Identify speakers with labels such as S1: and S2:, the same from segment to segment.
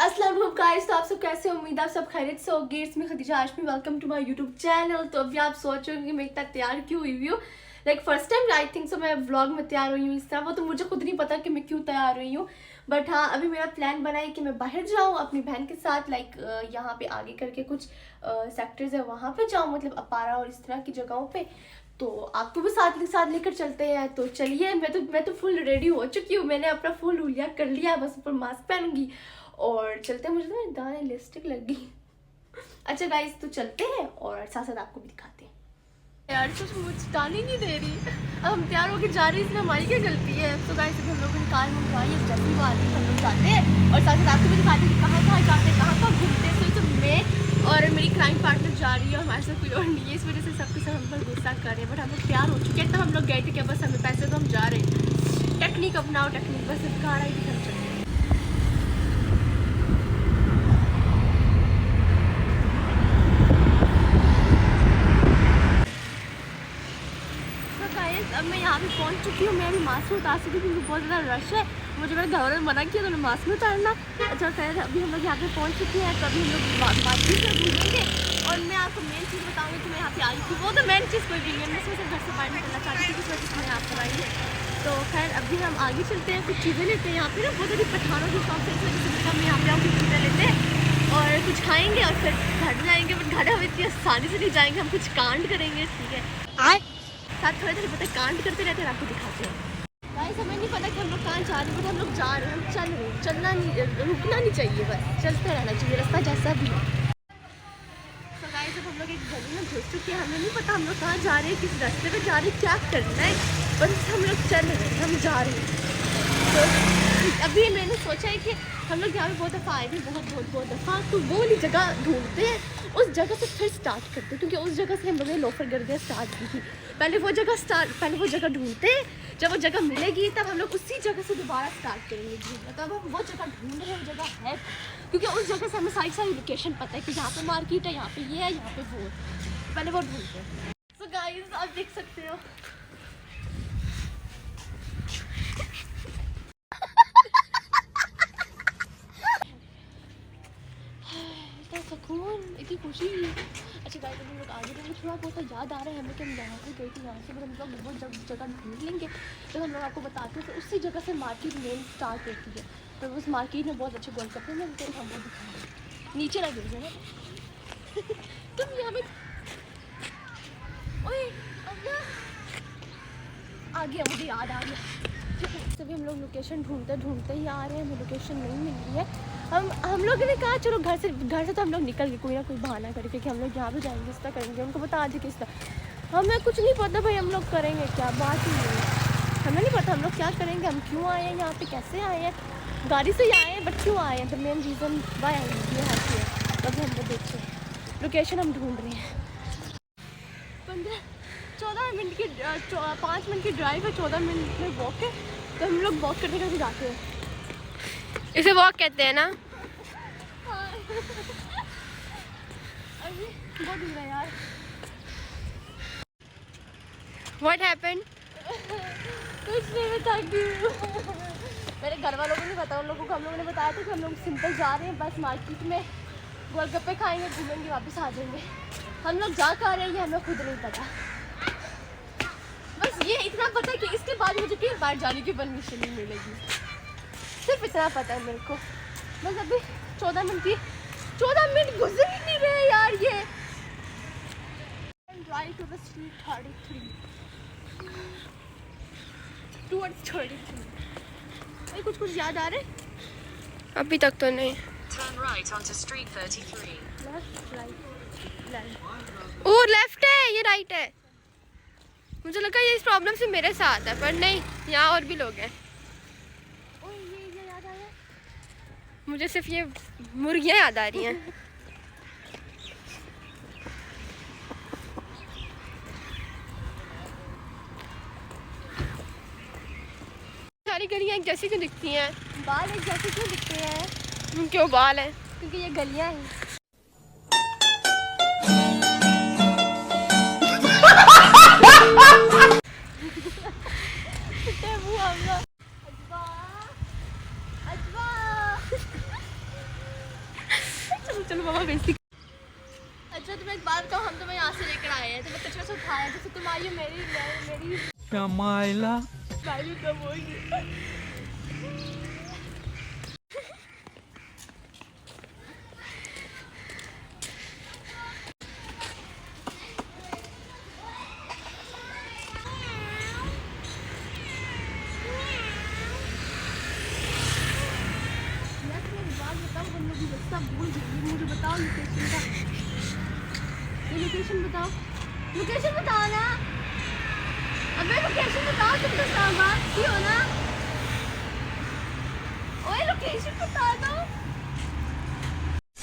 S1: अस्सलाम वालेकुम गाइस। तो आप सब कैसे हो? उम्मीद आप सब खैरियत से होगी। It's me Khadija Hashmi, welcome to my YouTube channel. तो अभी आप सोच रहे हो कि मैं इतना तैयार क्यों हुई हूँ। Like first time I think so मैं व्लॉग में तैयार हुई हूँ इस तरह। वो तो मुझे खुद नहीं पता कि मैं क्यों तैयार हुई हूँ, बट हाँ अभी मेरा प्लान बना है कि मैं बाहर जाऊँ अपनी बहन के साथ। लाइक यहाँ पे आगे करके कुछ सेक्टर्स है, वहाँ पे जाऊँ, मतलब अपारा और इस तरह की जगहों पे। तो आपको भी साथ लेकर चलते हैं। तो चलिए, मैं तो फुल रेडी हो चुकी हूँ। मैंने अपना फुल हुलिया कर लिया है, बस ऊपर मास्क पहनूंगी और चलते हैं। मुझे तो दाएं लिपस्टिक लग गई। अच्छा गाइस, तो चलते हैं और साथ साथ आपको भी दिखाते हैं। यार तो मुझ टाली नहीं दे रही। अब हम तैयार होकर जा रही है, इसमें हमारी क्या गलती है। तो गाइस अभी हम लोगों ने कार मंगवाई है, जल्दी आ रही है, हम लोग जाते हैं और साथ साथ आपको भी दिखाते हैं कि कहाँ कहाँ जाते हैं, कहाँ कहाँ घूमते हैं। तो मैं और मेरी क्राइम पार्टनर जा रही है और हमारे साथ कोई और नहीं है। इस वजह से सबके सब हम पर गुस्सा कर रहे हैं, बट हम लोग तैयार हो चुके हैं। तो हम लोग गए थे क्या, बस हमें पैसे तो हम जा रहे हैं। टेक्निक अपनाओ, टेक्निक बस कार आई थी, हम चलते हैं। अब मैं यहाँ पे पहुँच चुकी हूँ। मैं अभी मास्क में उतार चुकी हूँ क्योंकि बहुत ज़्यादा रश है। मुझे मेरे घर वालों ने मना किया तो मास्क में उतारना। अच्छा खैर, अभी हम लोग यहाँ पे पहुँच चुके हैं। तो अभी हम लोग मार्केट में घूमेंगे और मैं आपको मेन चीज़ बताऊँगी कि मैं यहाँ पे आई थी। वो तो मेन चीज़ कोई भी नहीं है, मैं इसमें से घर से बाहर निकलना चाहती थी, इस वजह से मैं यहाँ पर आई हूँ। तो खैर अभी हम आगे चलते हैं, कुछ चीज़ें लेते हैं। यहाँ पे ना बहुत सारी पठानों की शॉप है, इस वजह से हम यहाँ पे कुछ चीज़ें लेते हैं और कुछ खाएँगे और फिर घर जाएँगे। बट घर हम इतनी आसानी से नहीं जाएँगे, हम कुछ कांड करेंगे, ठीक है। साथ थोड़े थोड़े पता कांड करते रहते हैं, आपको दिखाते हैं। गाइस हमें नहीं पता कि हम लोग कहाँ जा रहे हैं, बट हम लोग जा रहे हैं, हम चल रहे हैं। चलना नहीं, रुकना नहीं चाहिए, बस चलते रहना चाहिए, रास्ता जैसा भी हो। तो गाइस अब हम लोग एक गली में घुस चुके हैं। हमें नहीं पता हम लोग कहाँ जा रहे हैं, किस रास्ते पे जा रहे हैं, क्या करना है, बस हम लोग चल रहे हैं, हम जा रहे हैं। तो अभी मैंने सोचा है कि हम लोग यहाँ पे बहुत दफ़ा आए थे, बहुत दफ़ा। तो वो वाली जगह ढूंढते हैं, उस जगह से फिर स्टार्ट करते हैं, क्योंकि उस जगह से हम लोगों ने लोफर गर्दियाँ स्टार्ट की थी। पहले वो जगह ढूंढते हैं, जब वो जगह मिलेगी तब हम लोग उसी जगह से दोबारा स्टार्ट करेंगे ढूंढना। तब हम वो जगह ढूंढ रहे हैं, वो जगह है, क्योंकि उस जगह से हमें सारी लोकेशन पता है कि यहाँ पे मार्केट है, यहाँ पे ये है, यहाँ पे वो है। पहले वो ढूंढते हैं। तो गाइस आप देख सकते हो, सुकून, इतनी खुशी। अच्छा गाइस हम लोग आगे बढ़ेंगे, थोड़ा बहुत याद आ रहा है हमें कि हम यहाँ से गए थे, यहाँ से हम लोग वो जगह ढूंढ लेंगे तो हम लोग आपको बताते हैं। तो उसी जगह से मार्केट मेन स्टार्ट होती है। तो उस मार्केट में बहुत अच्छे गोलगप्पे मिलते हैं, हम वो दिखाएंगे। नीचे ना गिर जाए तुम यहाँ पे। ओए आ गया, मुझे याद आ गया। तभी हम लोग लोकेशन ढूंढते ही आ रहे हैं, हमें लोकेशन नहीं मिल रही है। हम लोग ने कहा चलो घर से तो हम लोग निकल गए, कोई ना कोई बहाना करके कि हम लोग यहाँ पे जाएंगे, इस तरह करेंगे। उनको बता दें किस तरह, हमें कुछ नहीं पता भाई हम लोग करेंगे क्या, बात ही नहीं है। हमें नहीं पता हम लोग क्या करेंगे, हम क्यों आए हैं यहाँ पे, कैसे आए हैं, गाड़ी से ही आए हैं, बट क्यों आए हैं। द मेन रीज़न वाई आए हैं यहाँ पे। तभी हम लोग देखिए लोकेशन हम ढूंढ रहे हैं। 14 मिनट की 5 मिनट की ड्राइव है, 14 मिनट में वॉक है। तो हम लोग वॉक करने करके जाते हैं, इसे वॉक कहते हैं ना। अभी बहुत दूर है यार। What happened? कुछ नहीं, मैं थक गई हूँ। मेरे घर वालों को नहीं पता, उन लोगों को हम लोगों ने बताया था कि हम लोग सिंपल जा रहे हैं, बस मार्केट में गोलगप्पे खाएंगे, घूमेंगे, वापस आ जाएंगे। हम लोग जा कर रहे हैं हमें खुद नहीं पता। बस ये इतना पता है कि इसके बाद मुझे कहीं बाहर जाने की परमिशन नहीं मिलेगी, सिर्फ इतना पता है मेरे को। बस अभी 14 मिनट गुजर ही नहीं रहे यार। ये drive to the street 33 towards 33। कुछ याद आ रहे? अभी तक तो नहीं।
S2: Turn right onto street 33.
S1: Left right. ओ लेफ्ट है, ये राइट है। मुझे लगा ये इस प्रॉब्लम से मेरे साथ है, पर नहीं, यहाँ और भी लोग हैं। ओए ये याद आया मुझे, सिर्फ ये मुर्गियाँ याद आ रही हैं। सारी गलियाँ एक जैसी क्यों दिखती हैं? बाल एक जैसे क्यों दिखते हैं? क्यों बाल हैं? क्योंकि ये गलियाँ हैं। चलो मामा बेइज्जती। अच्छा तुम्हें एक बात बताओ, हम तुम्हें यहाँ से लेकर आए हैं, तुम्हें कचरा से उठाया, जैसे तुम आई हो मेरी
S3: Shamaila.
S1: वैल्यू कम होगी। मुझे बताओ लोकेशन बताओ, लोकेशन बताओ ना, अबे लोकेशन बताओ, तुम तो इस्लामाबाद की हो ना, ओए लोकेशन बता दो।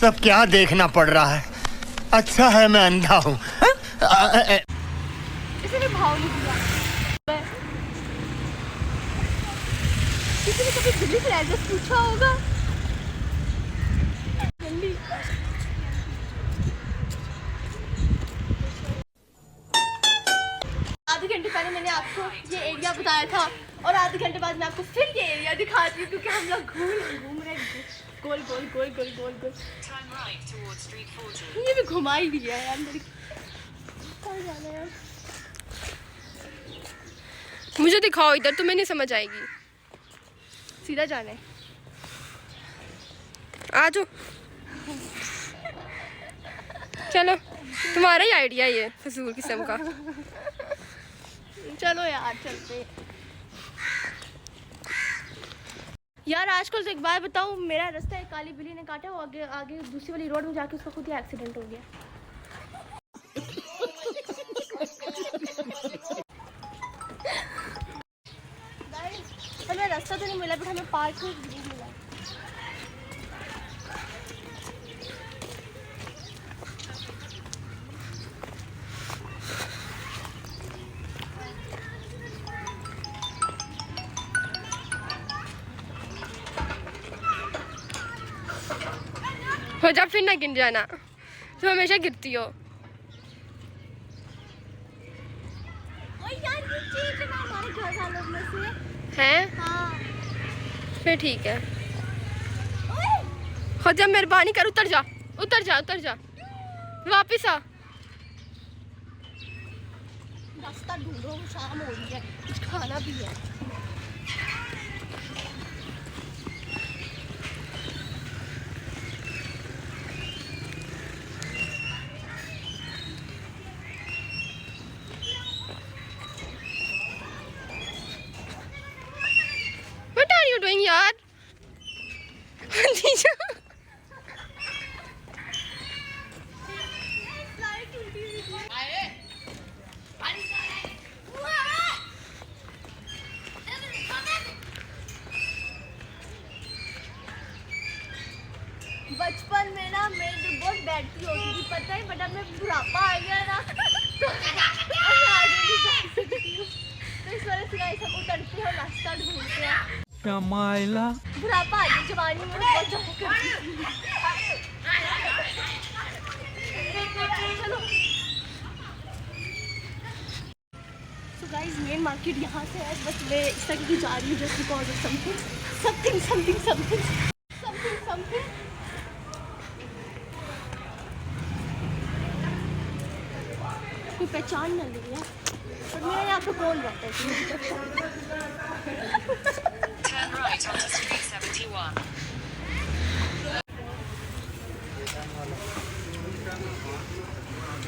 S4: सब क्या देखना पड़ रहा है, अच्छा है मैं अंधा हूँ।
S1: इसने भाव नहीं दिया। किसी ने कभी दिल्ली से एड्रेस पूछा होगा? जल्दी आधे घंटे पहले मैंने आपको ये एरिया बताया था और आधे घंटे बाद मैं आपको फिर ये एरिया दिखाती हूँ, क्योंकि हम लोग घूम रहे हैं गोल गोल गोल गोल गोल गोल।
S2: Turn right towards Street 40.
S1: ये भी घुमा ही दिया है यार मेरी। कहाँ जाना है यार? मुझे दिखाओ इधर, तुम्हें नहीं समझ आएगी, सीधा जाना है। आ जाओ, चलो तुम्हारा ही आइडिया ये फजूल किस्म का। चलो यार चलते यार। आजकल तो एक बात बताऊं, मेरा रास्ता एक काली बिल्ली ने काटा, वो आगे आगे दूसरी वाली रोड में जाके उसका खुद ही एक्सीडेंट हो गया। हमें रास्ता तो नहीं मिला, बट हमें पार्क में मिला।
S5: हो जा फिर ना गिर जाना, तो हमेशा गिरती हो।
S1: यार ये चीज है ना हमारे घर वालों में से।
S5: हैं?
S1: हाँ।
S5: फिर ठीक है, हो जा, मेहरबानी कर, उतर जा उतर जा उतर जा, वापिस आ।
S1: रास्ता ढूंढो, शाम हो रही है, कुछ खाना भी है।
S5: What are you doing यार?
S1: बचपन में ना मेरी तो बहुत बैठती होती थी, पता है, बट अब मैं बुढ़ापा आ गया ना तो अब मैं आगे नहीं जा सकती हूँ, तो इस वजह से गाइस हम उतरते हैं और रास्ता ढूंढते हैं।
S3: Shamaila.
S1: बुढ़ापा आ गया, जवानी में बहुत ज्यादा करती थी। चलो सो गाइस मेन मार्केट यहाँ से है, बस मैं इस तक ही जा रही हूँ just because of something something something something something something. कोई पहचान ना ले यार, पर मेरा यहाँ पे कौन रहता है?
S2: Turn right onto Street 71.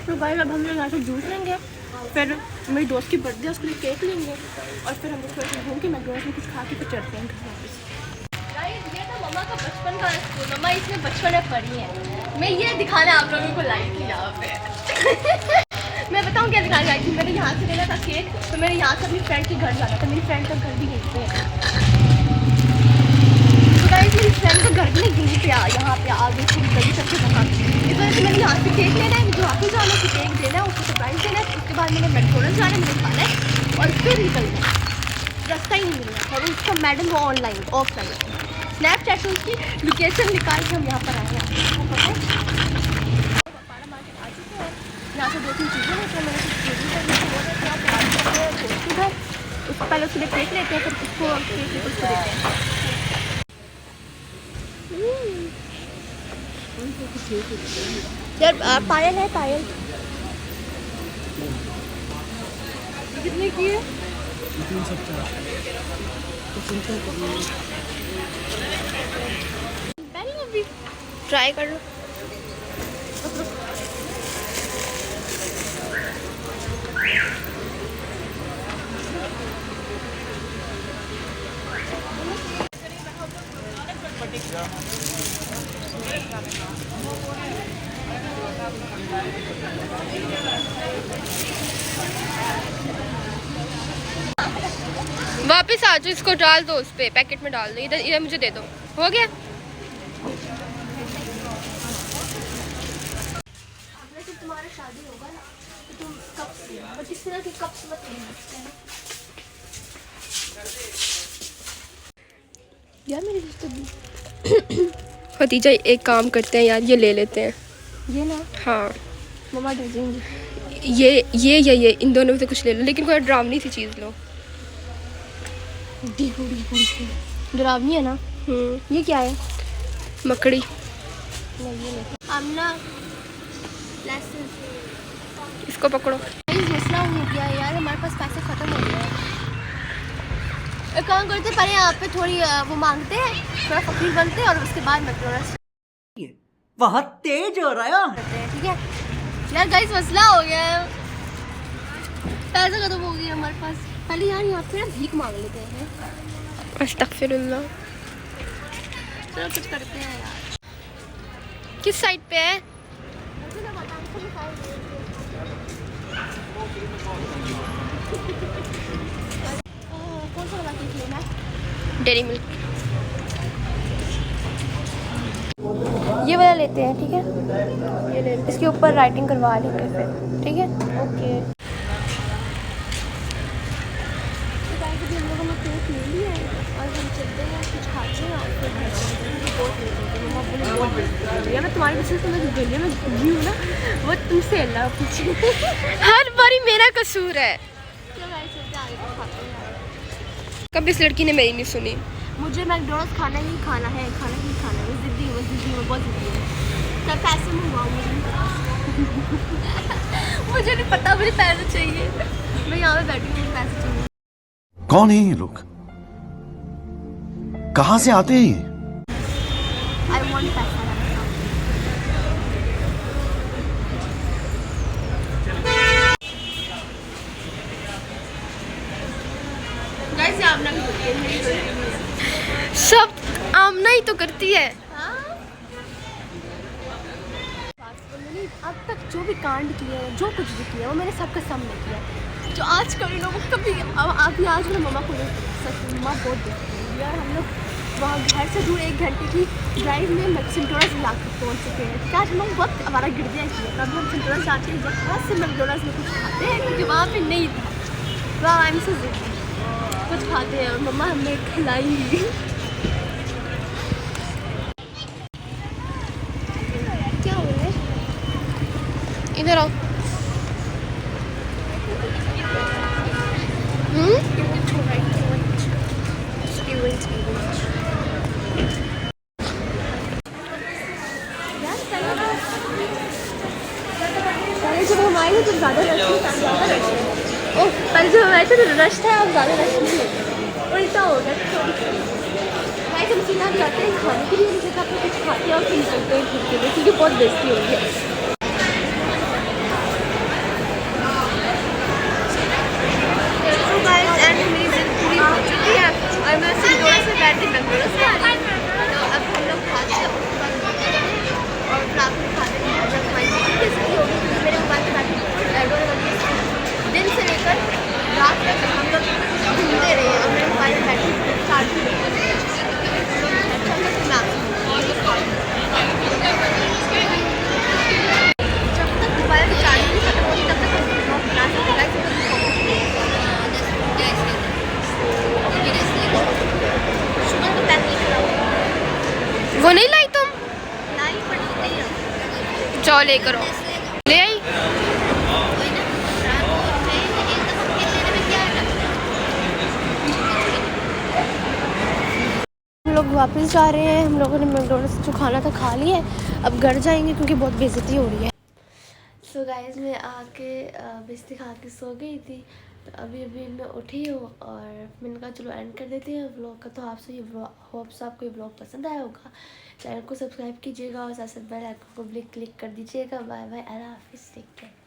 S1: तो भाई अब हम लोग यहाँ से जूस लेंगे, फिर मेरी दोस्त की बर्थडे है, उसके लिए केक लेंगे, और फिर हम लोग थोड़ा सा घूम के मैकडॉनल्ड्स में कुछ खा के फिर चलते हैं घर वापस। ये था मम्मा का बचपन का स्कूल, मम्मा इसमें बचपन में पढ़ी है। मैं ये दिखाना आप लोगों को लाई थी यहाँ पे। मैं बताऊँ क्या दिखाने आई थी, मैंने यहाँ से लेना था केक, तो मैंने यहाँ से अपनी फ्रेंड के घर जाना था, मेरी फ्रेंड का घर भी यहीं पे है। तो गाइस मेरी फ्रेंड का घर भी नहीं यहीं पे यहाँ पे आगे पूरी गली सबके वहाँ, इस वजह से मैंने यहाँ से केक लेना है, मुझे वापस जाना है, केक देना है, उसको सरप्राइज देना है, उसके बाद मैंने मैकडॉनल्ड्स जाना है, मुझे खाना है और फिर निकलना है। रास्ता ही नहीं मिलना, और उसका मैडम वो ऑनलाइन ऑफलाइन स्नैपचैट से उसकी लोकेशन निकाल के हम यहाँ पर आए हैं। आपको पता है पाड़ा मार्केट आ चुके हैं, यहाँ से 2-3 चीज़ें लेते हैं, मैंने कुछ चीज़ें करने को बोल रहे थे, आप उधर उसको पहले उसके लिए केक लेते हैं, फिर उसको केक उसको देते हैं। यार पायल है, पायल कितने की है? ट्राई कर लो।
S5: वापस आ जाओ, इसको डाल दो उस पे, पैकेट में डाल दो। इधर इधर मुझे दे दो। हो गया?
S1: जब तुम्हारा शादी होगा ना तो तुम कप्स बट इस तरह के कप्स मत लेना। यार मेरे रिश्ते
S5: खदीजा एक काम करते हैं यार, ये ले लेते हैं।
S1: ये ना
S5: हाँ
S1: मम्मा डर जाएंगी।
S5: ये इन दोनों में से कुछ ले लो, लेकिन कोई डरावनी सी चीज़ लो।
S1: डरावनी है ना। ये क्या है?
S5: मकड़ी।
S1: आमना
S5: इसको पकड़ो।
S1: मसला हो गया यार, हमारे पास पैसे खत्म हो गए हैं। एक काम करते पहले यहाँ पे थोड़ी वो मांगते हैं, थोड़ा फकीर बनते हैं और उसके बाद मैकडॉनल्ड्स
S6: बहुत तेज हो रहा है।
S1: करते हैं। ठीक है यार गाइस, मसला हो गया है, पैसे खत्म हो गए हमारे पास। पहले यार यहाँ पे ना भीख मांग लेते हैं।
S5: अस्तगफिरुल्लाह।
S1: चलो कुछ करते हैं यार।
S5: किस साइड पे है?
S1: कौन सा वाला केक लेना है?
S5: Dairy milk.
S1: ये वाला लेते हैं। ठीक है, ये ले, इसके ऊपर राइटिंग करवा लेंगे फिर। ठीक है, ओके। तो गाइस अभी हम लोगों ने केक ले लिया है और हम चलते हैं, कुछ खाते हैं और फिर मम्मा बोले बहुत बढ़िया। मैं तुम्हारी वजह से मैं गलियों में घूमी हूँ ना, वो तुमसे अल्लाह पूछे।
S5: हर बारी मेरा कसूर है।
S1: चलो गाइस चलते आगे कुछ खाते हैं।
S5: कभी इस लड़की ने मेरी नहीं सुनी।
S1: मुझे मैकडॉनल्ड्स खाना ही खाना है, खाना ही खाना है। मैं जिद्दी हूँ, बहुत जिद्दी हूँ। तब पैसे मंगवाऊँ मुझे नहीं पता, मुझे पैसे चाहिए। मैं यहाँ पे बैठी हूँ, मुझे पैसे चाहिए।
S7: कौन है ये लोग? कहाँ से आते हैं ये?
S1: आई वांट पैसा। गाइस ये आपने
S5: सब आमना ही तो करती है।
S1: अब तक जो भी कांड किए हैं, जो कुछ भी किया वो मैंने सबका सामने किया। जो आज कभी लोग कभी अभी आज मेरे मम्मा को सच मम्मा बहुत देखती है यार। हम लोग वहाँ घर से दूर 1 घंटे की ड्राइव में सिंटोरस ला कर पहुँच चुके हैं। क्या हम लोग वक्त हमारा गिर गया किया, तभी हम सिंटोरस जाते हैं जहाँ से मैकडॉनल्ड्स में कुछ खाते हैं, क्योंकि वहाँ पे नहीं था। वहाँ हम से कुछ खाते हैं और मम्मा हमें खिलाएंगी। क्या हो रहा है?
S5: इधर आओ।
S1: पहले जब हम आए थे तो ज़्यादा रश नहीं था, ज़्यादा रश है। ओह पहले जब हम आए थे तो रश था, अब ज़्यादा रश नहीं है। उल्टा हो गया थोड़ी। भाई हम सीधा जाते हैं खाने के लिए, मुझे कहा कुछ खाते हैं और फिर निकलते हैं घूमते हुए, क्योंकि बहुत बेइज्जती हो रही है। तो गाइस एंड मेरी जिद पूरी हो चुकी है और मैं सिंटोरस से बैठ के मैकडॉनल्ड्स में आ रही हूँ। तो अब हम लोग खाते हैं और रात में खाते हैं। जब हमारी बेइज्जती होगी क्योंकि मेरे मोबाइल पे बैठे दिन से लेकर रात तक हम लोग घूमते रहे और मेरे मोबाइल में बैठे चार्ज भी जब तक मोबाइल की चार्ज नहीं खत्म होगी तब तक हम बना सकते शुगर तो पैक नहीं करा।
S5: वो नहीं लाई तुम?
S1: लाई पड़ी नहीं।
S5: जाओ लेकर आओ। ले आई।
S1: लोग वापस जा रहे हैं। हम लोगों ने मैकडॉनल्ड्स जो खाना था खा लिया है, अब घर जाएंगे क्योंकि बहुत बेइज्जती हो रही है। सो गाइस मैं आके बिस्ती खा के सो गई थी, तो अभी मैं उठी हूँ और मैंने कहा चलो एंड कर देते हैं व्लॉग का। तो आपसे ये होप्स आपको ये व्लॉग पसंद आया होगा। चैनल को सब्सक्राइब कीजिएगा और साथ साथ बेल आइकन को भी क्लिक कर दीजिएगा। बाय बाय, अल्लाह हाफिज़, टेक केयर।